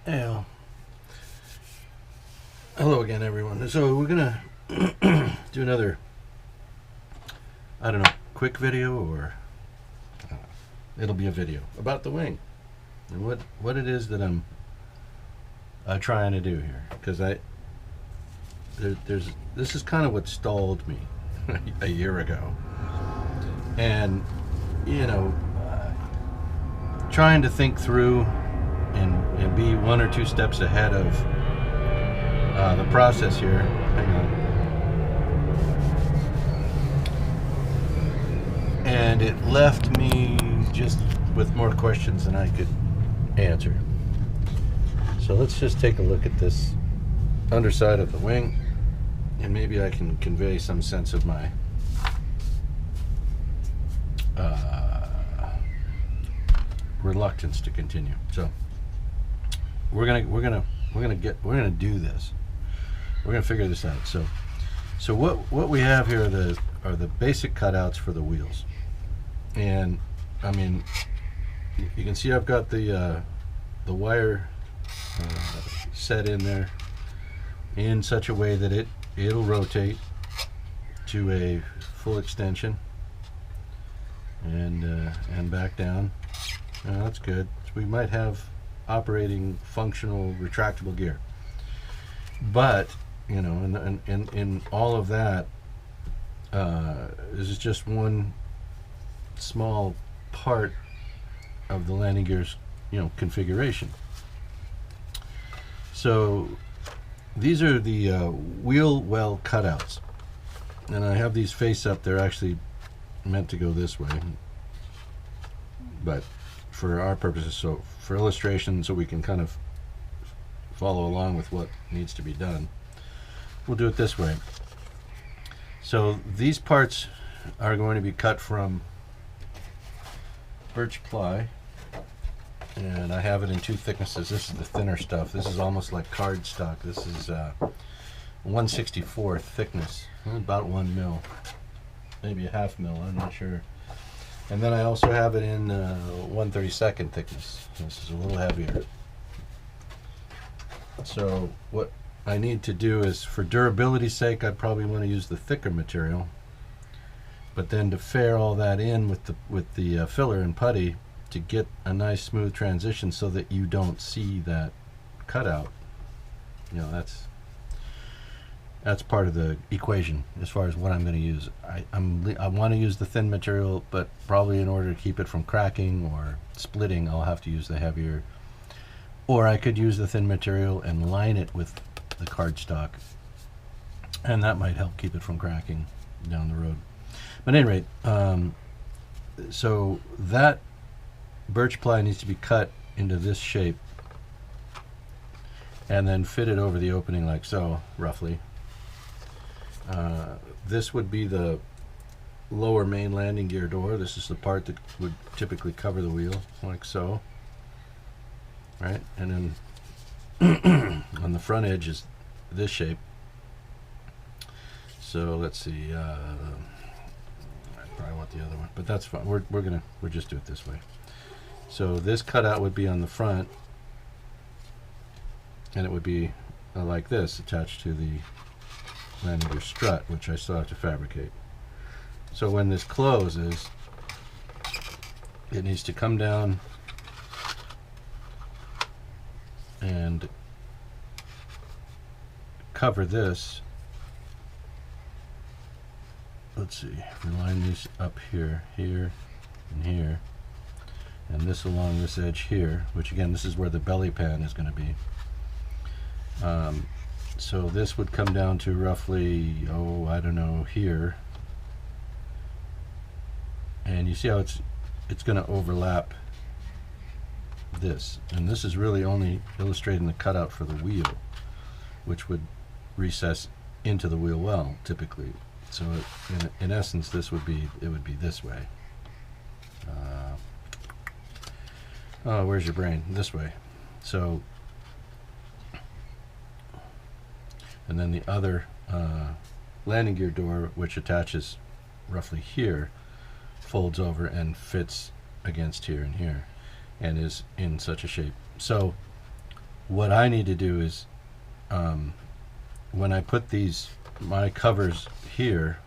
Well, hello again, everyone. So we're gonna do another, I don't know, quick video, or it'll be a video about the wing and what it is that I'm trying to do here. Because this is kind of what stalled me a year ago, and you know, trying to think through and be one or two steps ahead of the process here. Hang on. And it left me just with more questions than I could answer. So let's just take a look at this underside of the wing, and maybe I can convey some sense of my reluctance to continue. So we're gonna do this. We're gonna figure this out. So what we have here are the basic cutouts for the wheels, and I mean, you can see I've got the wire set in there in such a way that it'll rotate to a full extension and back down. That's good. So we might have operating functional retractable gear, but you know, in all of that, this is just one small part of the landing gear's, you know, configuration. So these are the Wheelwell cutouts, and I have these face up. They're actually meant to go this way, but for our purposes, so for illustration, so we can kind of follow along with what needs to be done, we'll do it this way. So these parts are going to be cut from birch ply, and I have it in two thicknesses. This is the thinner stuff. This is almost like cardstock. This is 1/64 thickness, about 1 mil, maybe a ½ mil, I'm not sure. And then I also have it in 1/32 thickness. This is a little heavier. So what I need to do is, for durability's sake, I'd probably want to use the thicker material, but then to fare all that in with the filler and putty to get a nice smooth transition so that you don't see that cutout, you know, that's part of the equation as far as what I'm going to use. I want to use the thin material, but probably in order to keep it from cracking or splitting, I'll have to use the heavier. Or I could use the thin material and line it with the cardstock, and that might help keep it from cracking down the road. But at any rate, so that birch ply needs to be cut into this shape and then fitted over the opening like so, roughly. This would be the lower main landing gear door. This is the part that would typically cover the wheel, like so. Right? And then on the front edge is this shape. So let's see. I probably want the other one, but that's fine. We'll just do it this way. So this cutout would be on the front, and it would be like this, attached to the landing gear strut, which I still have to fabricate. So when this closes, it needs to come down and cover this. Let's see, if we line these up here, here, and here, and this along this edge here, which again, this is where the belly pan is going to be. So this would come down to roughly, oh, I don't know, here. And you see how it's going to overlap this. And this is really only illustrating the cutout for the wheel, which would recess into the wheel well, typically. So in essence, it would be this way. Oh, where's your brain? This way. So, and then the other landing gear door, which attaches roughly here, folds over and fits against here and here, and is in such a shape. So what I need to do is, when I put my covers here,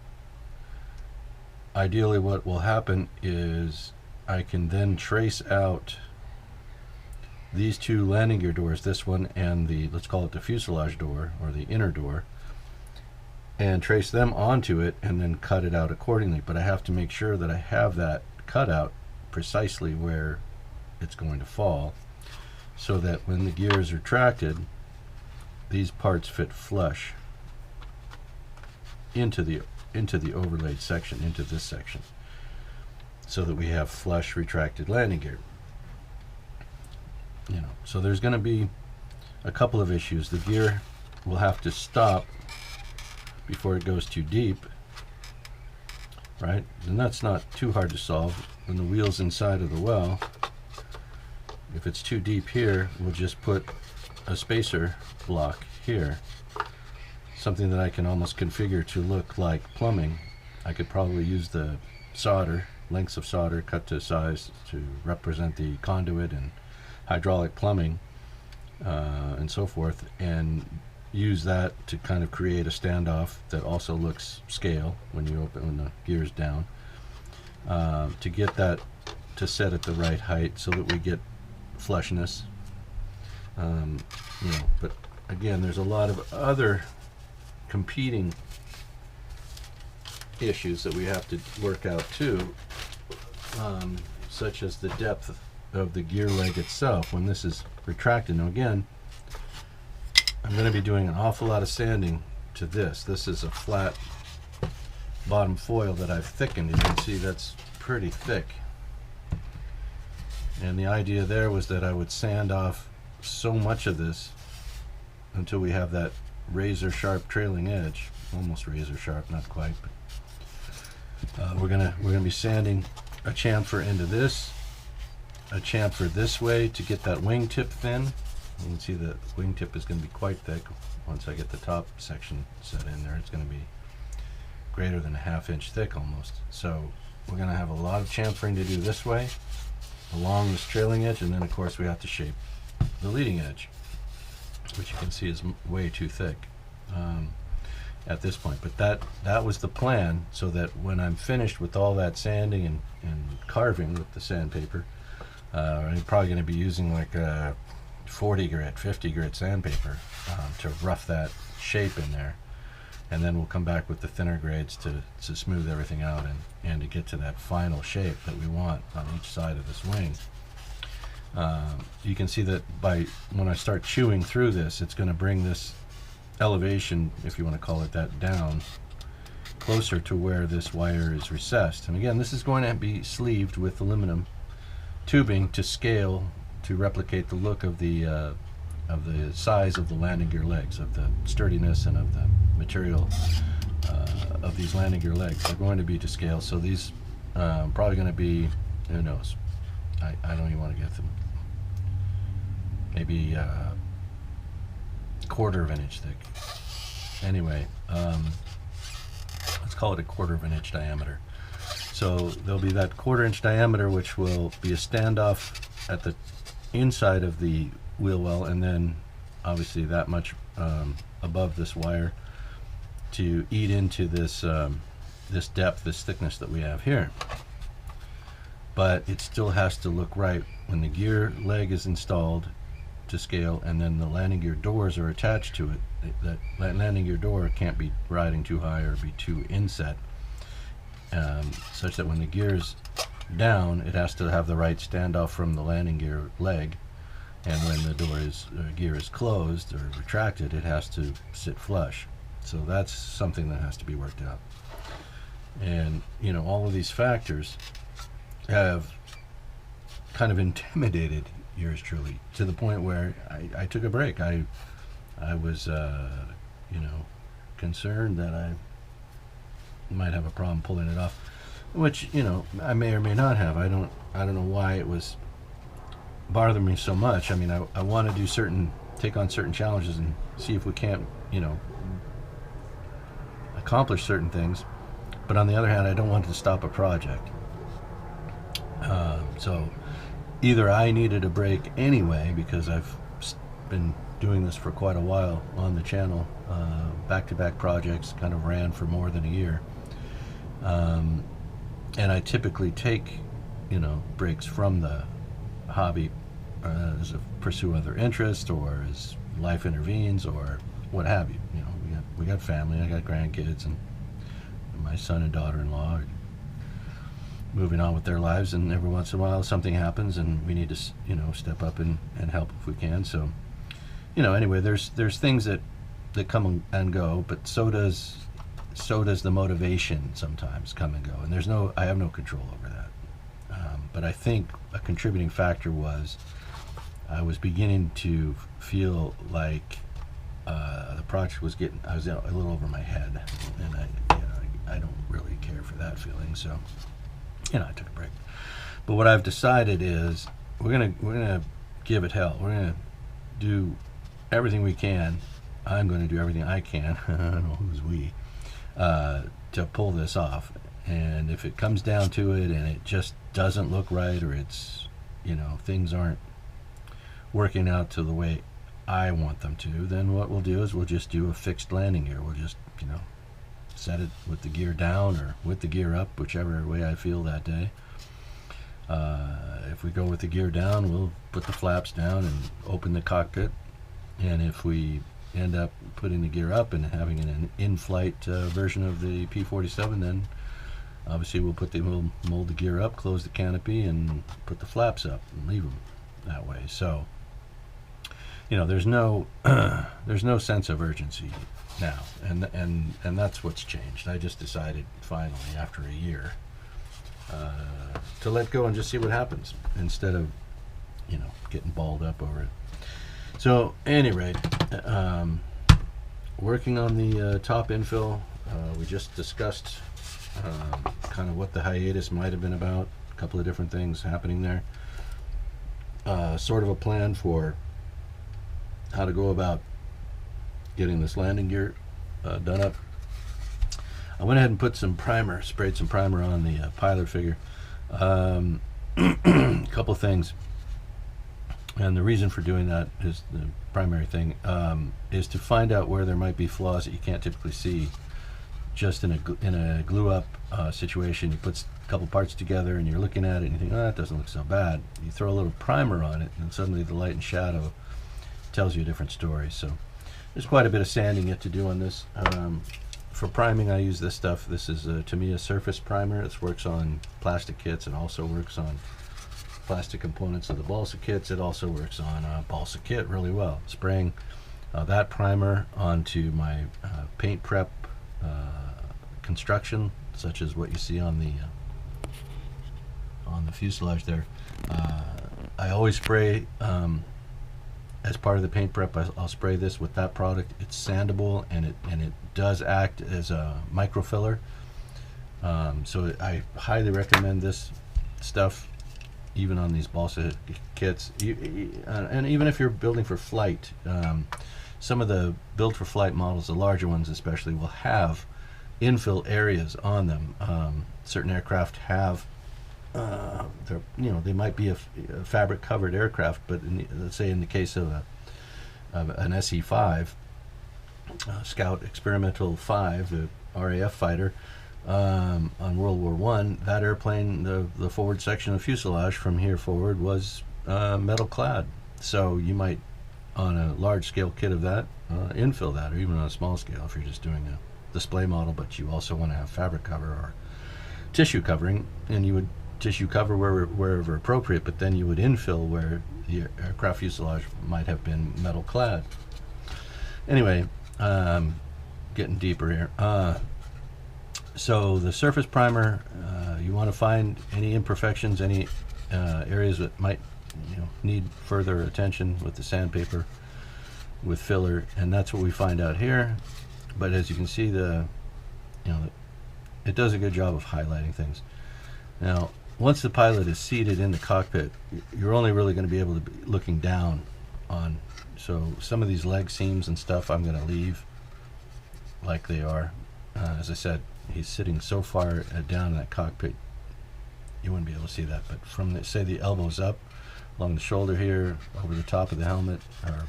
ideally what will happen is I can then trace out these two landing gear doors, this one and the, let's call it the fuselage door or the inner door, and trace them onto it and then cut it out accordingly. But I have to make sure that I have that cutout precisely where it's going to fall, so that when the gear is retracted, these parts fit flush into the overlaid section, into this section, so that we have flush retracted landing gear. You know, so there's going to be a couple of issues. The gear will have to stop before it goes too deep, right? And that's not too hard to solve. When the wheel's inside of the well, if it's too deep here, we'll just put a spacer block here, something that I can almost configure to look like plumbing. I could probably use the solder, lengths of solder cut to size to represent the conduit and hydraulic plumbing and so forth, and use that to kind of create a standoff that also looks scale when the gear's down, to get that to set at the right height so that we get flushness. You know, but again, there's a lot of other competing issues that we have to work out too, such as the depth of the gear leg itself when this is retracted. Now again, I'm going to be doing an awful lot of sanding to this. This is a flat bottom foil that I've thickened. You can see that's pretty thick. And the idea there was that I would sand off so much of this until we have that razor sharp trailing edge, almost razor sharp, not quite. But we're gonna be sanding a chamfer into this, a chamfer this way to get that wingtip thin. You can see the wingtip is going to be quite thick. Once I get the top section set in there, it's going to be greater than a ½ inch thick almost. So we're going to have a lot of chamfering to do this way along this trailing edge, and then of course we have to shape the leading edge, which you can see is way too thick at this point. But that was the plan, so that when I'm finished with all that sanding and carving with the sandpaper, I'm probably going to be using like a 40 grit, 50 grit sandpaper to rough that shape in there, and then we'll come back with the thinner grades to smooth everything out and to get to that final shape that we want on each side of this wing. You can see that when I start chewing through this, it's going to bring this elevation, if you want to call it that, down closer to where this wire is recessed. And again, this is going to be sleeved with aluminum tubing to scale, to replicate the look of the size of the landing gear legs, of the sturdiness and of the material of these landing gear legs. They're going to be to scale, so these probably going to be, who knows, I don't even want to get them, maybe ¼ inch thick. Anyway, let's call it a ¼ inch diameter. So there'll be that ¼ inch diameter, which will be a standoff at the inside of the wheel well, and then obviously that much above this wire to eat into this this depth, this thickness that we have here. But it still has to look right when the gear leg is installed to scale, and then the landing gear doors are attached to it. That landing gear door can't be riding too high or be too inset, such that when the gear's down, it has to have the right standoff from the landing gear leg, and when the gear is closed or retracted, it has to sit flush. So that's something that has to be worked out. And you know, all of these factors have kind of intimidated yours truly to the point where I took a break. I was you know, concerned that I might have a problem pulling it off, which, you know, I may or may not have. I don't know why it was bothering me so much. I mean, I want to take on certain challenges and see if we can't, you know, accomplish certain things. But on the other hand, I don't want to stop a project. So either I needed a break anyway because I've been doing this for quite a while on the channel. Back-to-back projects, kind of ran for more than a year. And I typically take, breaks from the hobby as I pursue other interests, or as life intervenes, or what have you. We got family, I got grandkids, and my son and daughter-in-law are moving on with their lives, and every once in a while something happens and we need to step up and help if we can. So anyway, there's things that come and go, but so does the motivation sometimes come and go, and I have no control over that. But I think a contributing factor was I was beginning to feel like the project was I was a little over my head, and I don't really care for that feeling. So I took a break. But what I've decided is we're gonna give it hell. We're gonna do everything we can. I'm going to do everything I can. I don't know who's we, to pull this off. And if it comes down to it and it just doesn't look right, or it's things aren't working out to the way I want them to, then what we'll do is we'll just do a fixed landing gear. We'll just set it with the gear down or with the gear up, whichever way I feel that day. If we go with the gear down, we'll put the flaps down and open the cockpit. And if we end up putting the gear up and having an in-flight version of the P-47, then obviously we'll mold the gear up, close the canopy, and put the flaps up and leave them that way. So there's no sense of urgency now, and that's what's changed. I just decided finally, after a year, to let go and just see what happens, instead of getting balled up over it. So at any rate, working on the top infill, we just discussed kind of what the hiatus might have been about, a couple of different things happening there, sort of a plan for how to go about getting this landing gear done up. I went ahead and put sprayed some primer on the pilot figure. A couple things, and the reason for doing that is the primary thing, is to find out where there might be flaws that you can't typically see just in a glue up situation. You put a couple parts together and you're looking at it and you think, oh, that doesn't look so bad. You throw a little primer on it and suddenly the light and shadow tells you a different story. So there's quite a bit of sanding yet to do on this. For priming, I use this stuff. This is to me a surface primer. It works on plastic kits. It also works on plastic components of the balsa kits. It also works on balsa kit really well. Spraying that primer onto my paint prep construction, such as what you see on the fuselage there. I always spray, as part of the paint prep, I'll spray this with that product. It's sandable, and it does act as a microfiller. So I highly recommend this stuff, even on these balsa kits. And even if you're building for flight, some of the build for flight models, the larger ones especially, will have infill areas on them. Certain aircraft have, they might be a fabric covered aircraft, but let's say in the case of an SE-5, Scout Experimental 5, the RAF fighter, on World War I, that airplane, the forward section of fuselage from here forward was metal clad. So you might, on a large scale kit of that, infill that, or even on a small scale if you're just doing a display model, but you also want to have fabric cover or tissue covering, and you would tissue cover wherever appropriate, but then you would infill where the aircraft fuselage might have been metal clad. Anyway, getting deeper here. So the surface primer, you want to find any imperfections, any areas that might need further attention with the sandpaper, with filler, and that's what we find out here. But as you can see, it does a good job of highlighting things. Now, once the pilot is seated in the cockpit, you're only really going to be able to be looking down on. So some of these leg seams and stuff I'm going to leave like they are. As I said, he's sitting so far down in that cockpit, you wouldn't be able to see that. But from say the elbows up, along the shoulder here, over the top of the helmet, or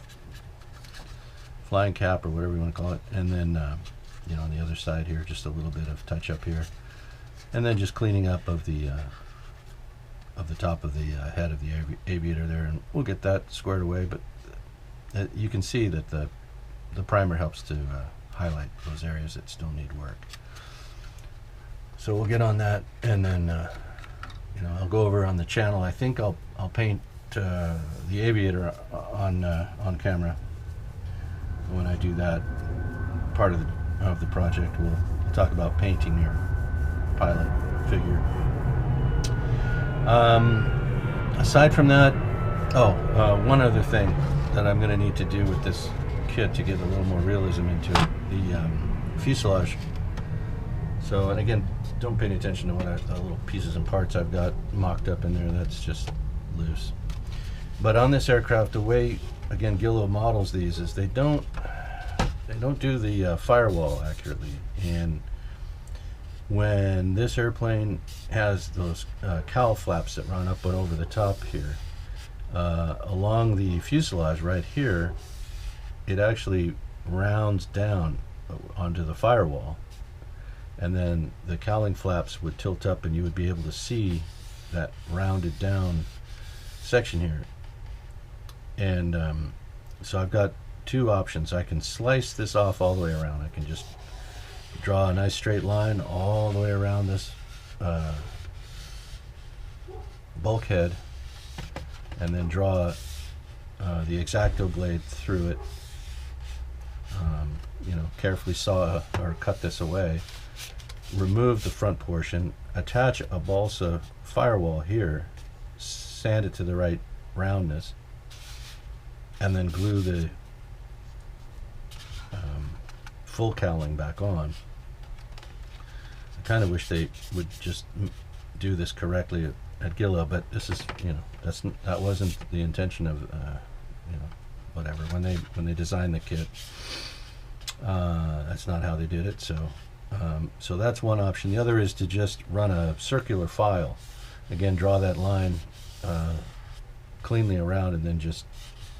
flying cap, or whatever you want to call it, and then you know, on the other side here, just a little bit of touch up here, and then just cleaning up of the top of the head of the aviator there, and we'll get that squared away. But you can see that the primer helps to highlight those areas that still need work. So we'll get on that, and then you know, I'll go over on the channel. I think I'll paint the aviator on camera. When I do that part of the project, we'll talk about painting your pilot figure. Aside from that, one other thing that I'm going to need to do with this kit to get a little more realism into it, the fuselage. So, and again, don't pay any attention to what the little pieces and parts I've got mocked up in there. That's just loose. But on this aircraft, the way, again, Guillows models these is they don't do the firewall accurately. And when this airplane has those cowl flaps that run up and over the top here, along the fuselage right here, it actually rounds down onto the firewall, and then the cowling flaps would tilt up, and you would be able to see that rounded down section here. And so I've got two options. I can slice this off all the way around. I can just draw a nice straight line all the way around this bulkhead, and then draw the X-Acto blade through it. You know, carefully saw or cut this away, remove the front portion, attach a balsa firewall here, sand it to the right roundness, and then glue the full cowling back on. I kind of wish they would just do this correctly at Guillows, but this is, you know, that wasn't the intention of you know, whatever, when they designed the kit. That's not how they did it. So so that's one option. The other is to just run a circular file. Again, draw that line cleanly around, and then just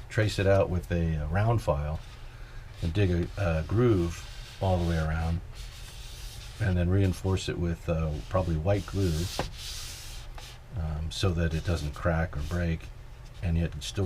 trace it out with a round file, and dig a groove all the way around, and then reinforce it with probably white glue, so that it doesn't crack or break, and yet still